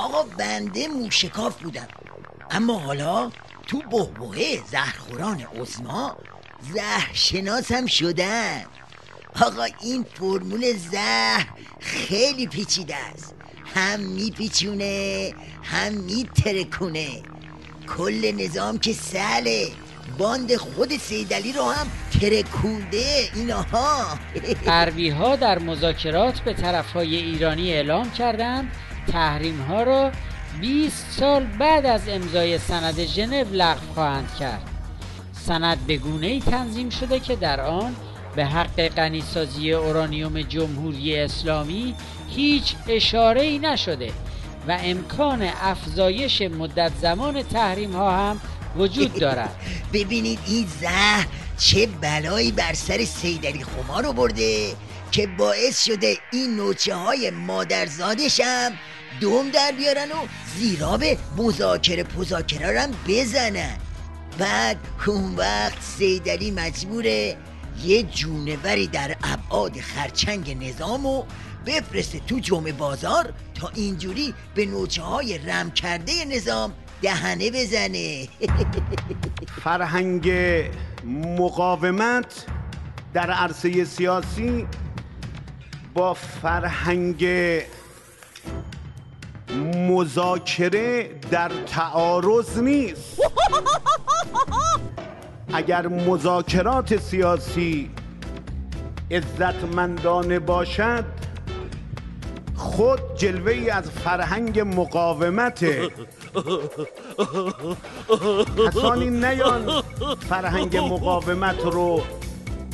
آقا بنده موشکاف بودم، اما حالا تو بحبوحه زهرخوران عظما زهرشناس هم شدم. آقا این فرمول زهر خیلی پیچیده است، هم میپیچونه هم میترکونه. کل نظام که سهله، باند خود سیدعلی رو هم ترکونده اینها. غربی ها در مذاکرات به طرفهای ایرانی اعلام کردند تحریم ها را 20 سال بعد از امضای سند ژنو لغو خواهند کرد. سند به گونه‌ای تنظیم شده که در آن به حق غنیسازی اورانیوم جمهوری اسلامی هیچ اشاره‌ای نشده و امکان افزایش مدت زمان تحریم ها هم وجود دارد. ببینید این زهر چه بلایی بر سر سیدعلی خمار رو برده که باعث شده این نوچه های مادرزادش هم دوم در بیارن و زیرا به مذاکره رو هم بزنن. بعد اون وقت سیدعلی مجبوره یه جونوری در ابعاد خرچنگ نظامو بفرسته تو جمعه بازار تا اینجوری به نوچه های رم کرده نظام دهنه بزنه. فرهنگ مقاومت در عرصه سیاسی با فرهنگ مذاکره در تعارض نیست. اگر مذاکرات سیاسی عزتمندانه باشد، خود جلوه‌ای از فرهنگ مقاومته. کسانی نیان فرهنگ مقاومت رو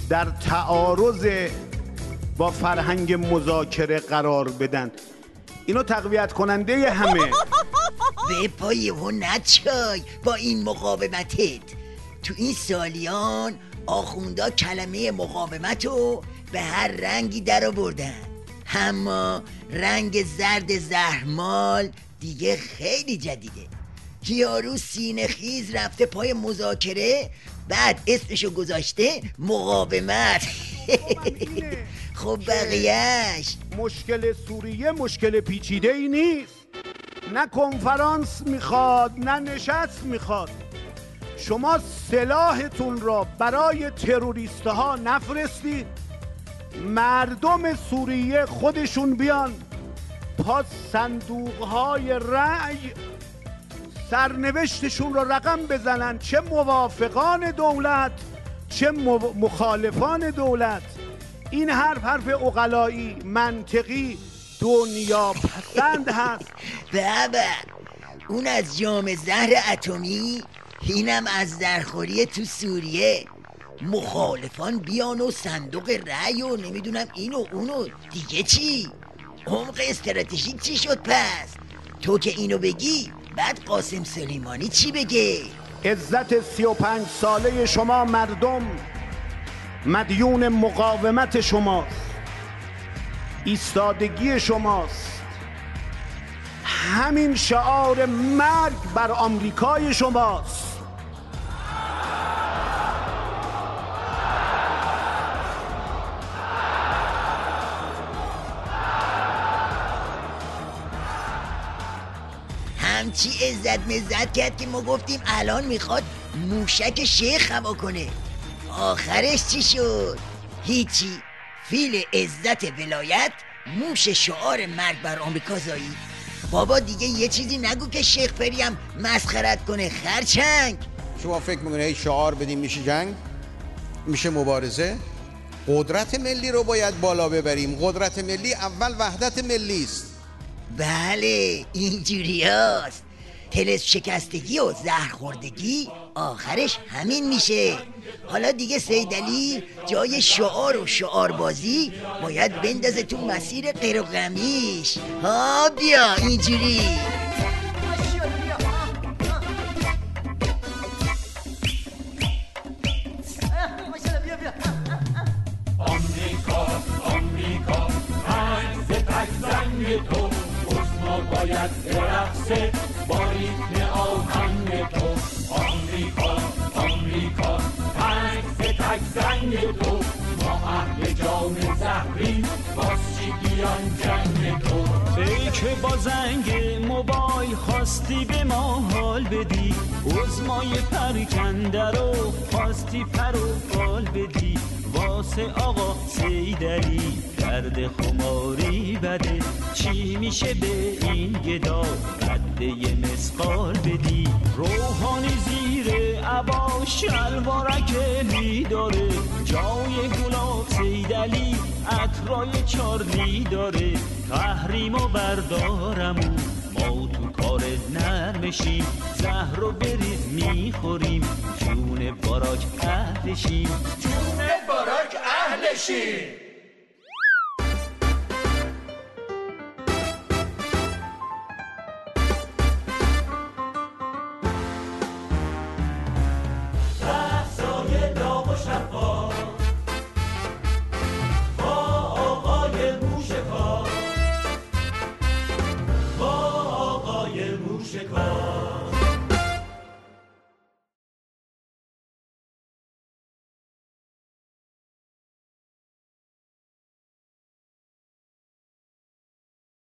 در تعارض با فرهنگ مذاکره قرار بدن. اینو تقویت کننده همه. به پای و نچای با این مقاومتت. تو این سالیان آخوندا کلمه مقاومت رو به هر رنگی در آوردن، اما رنگ زرد زهرمال دیگه خیلی جدیده. یارو سینه خیز رفته پای مذاکره، بعد اسمشو گذاشته مقاومت. خب بقیهش مشکل سوریه مشکل پیچیده ای نیست، نه کنفرانس میخواد نه نشست میخواد. شما سلاحتون را برای تروریست ها نفرستید، مردم سوریه خودشون بیان پا صندوق های رأی سرنوشتشون را رقم بزنن، چه موافقان دولت چه مخالفان دولت. این حرف عقلایی منطقی دنیا پسند هست. بابا اون از جام زهر اتمی، اینم از زهرخوری تو سوریه. مخالفان بیان و صندوق رأی و نمیدونم اینو اونو دیگه چی؟ عمق استراتژیک چی شد پس؟ تو که اینو بگی بعد قاسم سلیمانی چی بگه؟ عزت 35 ساله شما مردم مدیون مقاومت شماست، ایستادگی شماست. همین شعار مرگ بر آمریکای شماست. همچی عزت مزت کرد که ما گفتیم الان میخواد موشک شیخ هوا کنه. آخرش چی شد؟ هیچی. فیل عزت ولایت موش شعار مرگ بر آمریکا زایی. بابا دیگه یه چیزی نگو که شیخ فری هم مسخرت کنه. خرچنگ شما فکر میکنه هی شعار بدیم میشه جنگ؟ میشه مبارزه؟ قدرت ملی رو باید بالا ببریم. قدرت ملی اول وحدت ملی است. بله اینجوری هست. طلسم شکستگی و زهرخوردگی آخرش همین میشه. حالا دیگه سیدعلی جای شعار و شعاربازی باید بندازه تو مسیر غیر و غمیش. ها بیا اینجوری. آمریکا تنگ ز تک زنگ تو، عظما باید برقصه با ریتم آهنگ تو. آمریکا تنگ ز تک زنگ تو، ما اهل جام زهرین باز چی بیان جنگ تو. ای که با زنگ موبایل خواستی به ما حال بدی، عزمای پرکنده رو خواستی پر و پال بدی. واسه آقا سیدعلی درد خماری بده، چی میشه به این گدا قد یه مسقال بدی؟ روحانی زیر عبا شلوارک داره، جای گلاب سیدعلی عطرای چارلی داره. تحریم و بردارمون ما تو کار نرمشیم، زهر رو بریز میخوریم جون باراک اهلشیم، جون باراک اهلشیم.